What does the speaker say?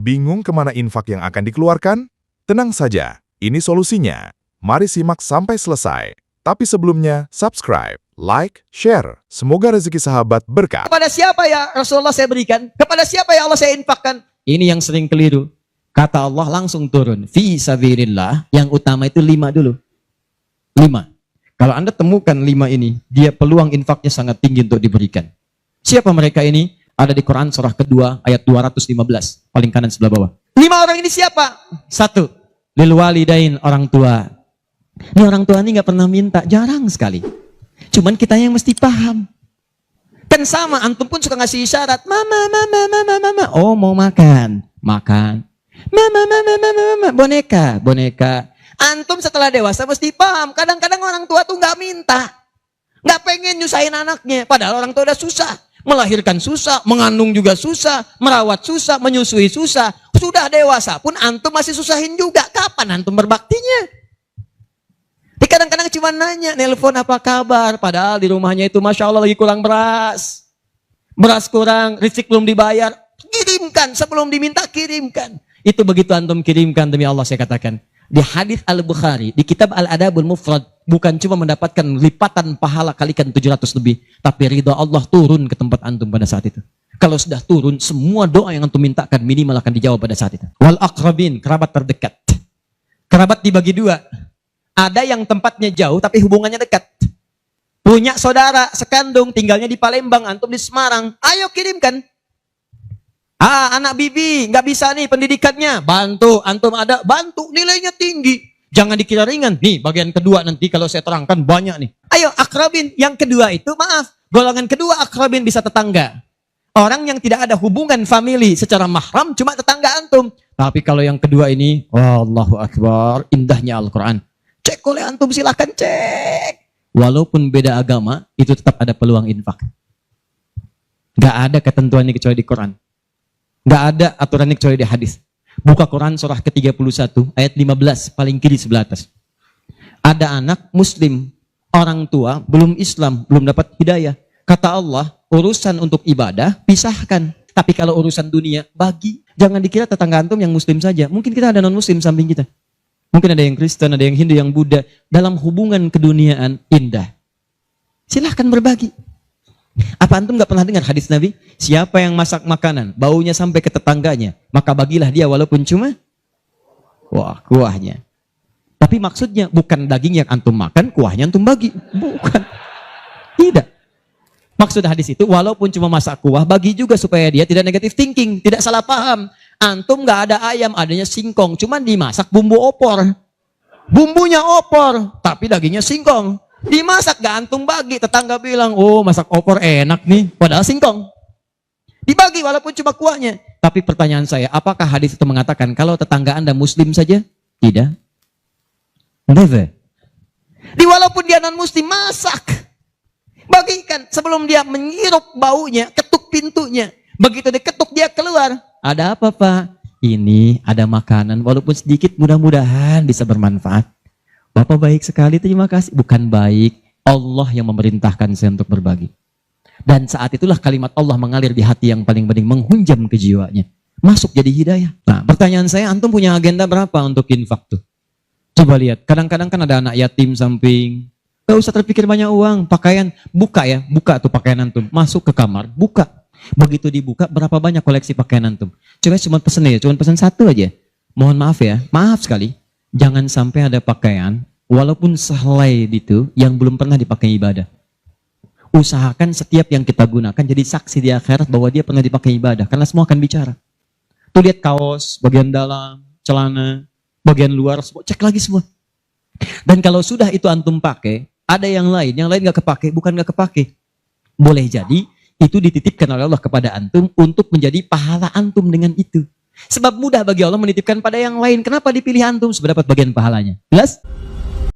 Bingung kemana infak yang akan dikeluarkan? Tenang saja, ini solusinya. Mari simak sampai selesai. Tapi sebelumnya, subscribe, like, share. Semoga rezeki sahabat berkah. Kepada siapa ya Rasulullah saya berikan? Kepada siapa ya Allah saya infakkan? Ini yang sering keliru. Kata Allah langsung turun. Fi sabilillah. Yang utama itu 5 dulu. 5. Kalau Anda temukan 5 ini, dia peluang infaknya sangat tinggi untuk diberikan. Siapa mereka ini? Ada di Quran surah kedua ayat 215. Paling kanan sebelah bawah. 5 orang ini siapa? 1. Lil walidain, orang tua. Ini orang tua ini nggak pernah minta, jarang sekali. Cuman kita yang mesti paham. Kan sama, antum pun suka ngasih isyarat. Mama. Oh mau makan. Makan. Mama. Boneka. Antum setelah dewasa mesti paham. Kadang-kadang orang tua tuh nggak minta. Nggak pengen nyusahin anaknya. Padahal orang tua udah susah. Melahirkan susah, mengandung juga susah, merawat susah, menyusui susah. Sudah dewasa pun antum masih susahin juga. Kapan antum berbaktinya? Kadang-kadang cuma nanya, nelpon apa kabar. Padahal di rumahnya itu Masya Allah lagi kurang beras. Beras kurang, listrik belum dibayar. Kirimkan, sebelum diminta kirimkan. Itu begitu antum kirimkan, demi Allah saya katakan. Di hadis Al-Bukhari, di kitab Al-Adabul Mufrad, bukan cuma mendapatkan lipatan pahala kalikan 700 lebih, tapi ridha Allah turun ke tempat antum pada saat itu. Kalau sudah turun, semua doa yang antum mintakan minimal akan dijawab pada saat itu. Wal aqrabin, kerabat terdekat. Kerabat dibagi 2. Ada yang tempatnya jauh tapi hubungannya dekat. Punya saudara sekandung, tinggalnya di Palembang, antum di Semarang. Ayo kirimkan. Anak bibi nggak bisa nih pendidikannya, bantu. Antum ada, bantu. Nilainya tinggi. Jangan dikira ringan. Nih bagian kedua nanti kalau saya terangkan banyak nih. Ayo akrabin. Yang kedua itu maaf. Golongan kedua akrabin bisa tetangga. Orang yang tidak ada hubungan famili secara mahram cuma tetangga antum. Tapi kalau yang kedua ini, Allahu Akbar, indahnya Al-Quran. Cek oleh antum, silahkan cek. Walaupun beda agama, itu tetap ada peluang infak. Gak ada ketentuannya kecuali di Quran. Gak ada aturannya kecuali di hadis. Buka Quran surah ke-31 ayat 15 paling kiri sebelah atas. Ada anak muslim, orang tua belum Islam, belum dapat hidayah. Kata Allah, urusan untuk ibadah pisahkan. Tapi kalau urusan dunia bagi. Jangan dikira tetangga antum yang muslim saja. Mungkin kita ada non muslim samping kita. Mungkin ada yang Kristen, ada yang Hindu, yang Buddha. Dalam hubungan keduniaan indah. Silahkan berbagi. Apa antum gak pernah dengar hadis Nabi? Siapa yang masak makanan, baunya sampai ke tetangganya, maka bagilah dia walaupun cuma kuahnya. Tapi maksudnya bukan daging yang antum makan, kuahnya antum bagi. Bukan. Tidak. Maksud hadis itu, walaupun cuma masak kuah, bagi juga supaya dia tidak negatif thinking, tidak salah paham. Antum gak ada ayam, adanya singkong, cuman dimasak bumbu opor. Bumbunya opor, tapi dagingnya singkong. Dimasak gak antum bagi, tetangga bilang, oh masak opor enak nih, padahal singkong. Dibagi walaupun cuma kuahnya. Tapi pertanyaan saya, apakah hadis itu mengatakan kalau tetangga anda muslim saja? Tidak. Never. Walaupun dia non muslim, masak. Bagikan sebelum dia menghirup baunya, ketuk pintunya. Begitu diketuk dia keluar. Ada apa Pak? Ini ada makanan, walaupun sedikit, mudah-mudahan bisa bermanfaat. Bapak baik sekali, terima kasih. Bukan baik, Allah yang memerintahkan saya untuk berbagi. Dan saat itulah kalimat Allah mengalir di hati yang paling penting, menghunjam ke jiwanya. Masuk jadi hidayah. Nah, pertanyaan saya, antum punya agenda berapa untuk infak tuh? Coba lihat, kadang-kadang kan ada anak yatim samping. Gak usah terpikir banyak uang, pakaian. Buka ya, buka tuh pakaian antum. Masuk ke kamar, buka. Begitu dibuka, berapa banyak koleksi pakaian antum? Coba cuma pesen ya, cuma pesen 1 aja. Mohon maaf ya, maaf sekali. Jangan sampai ada pakaian, walaupun sehelai itu, yang belum pernah dipakai ibadah. Usahakan setiap yang kita gunakan jadi saksi di akhirat bahwa dia pernah dipakai ibadah. Karena semua akan bicara. Tuh lihat kaos, bagian dalam, celana, bagian luar, semua, cek lagi semua. Dan kalau sudah itu antum pakai, ada yang lain gak kepake, bukan gak kepake. Boleh jadi, itu dititipkan oleh Allah kepada antum untuk menjadi pahala antum dengan itu. Sebab mudah bagi Allah menitipkan pada yang lain. Kenapa dipilih antum? Supaya dapat bagian pahalanya. Jelas?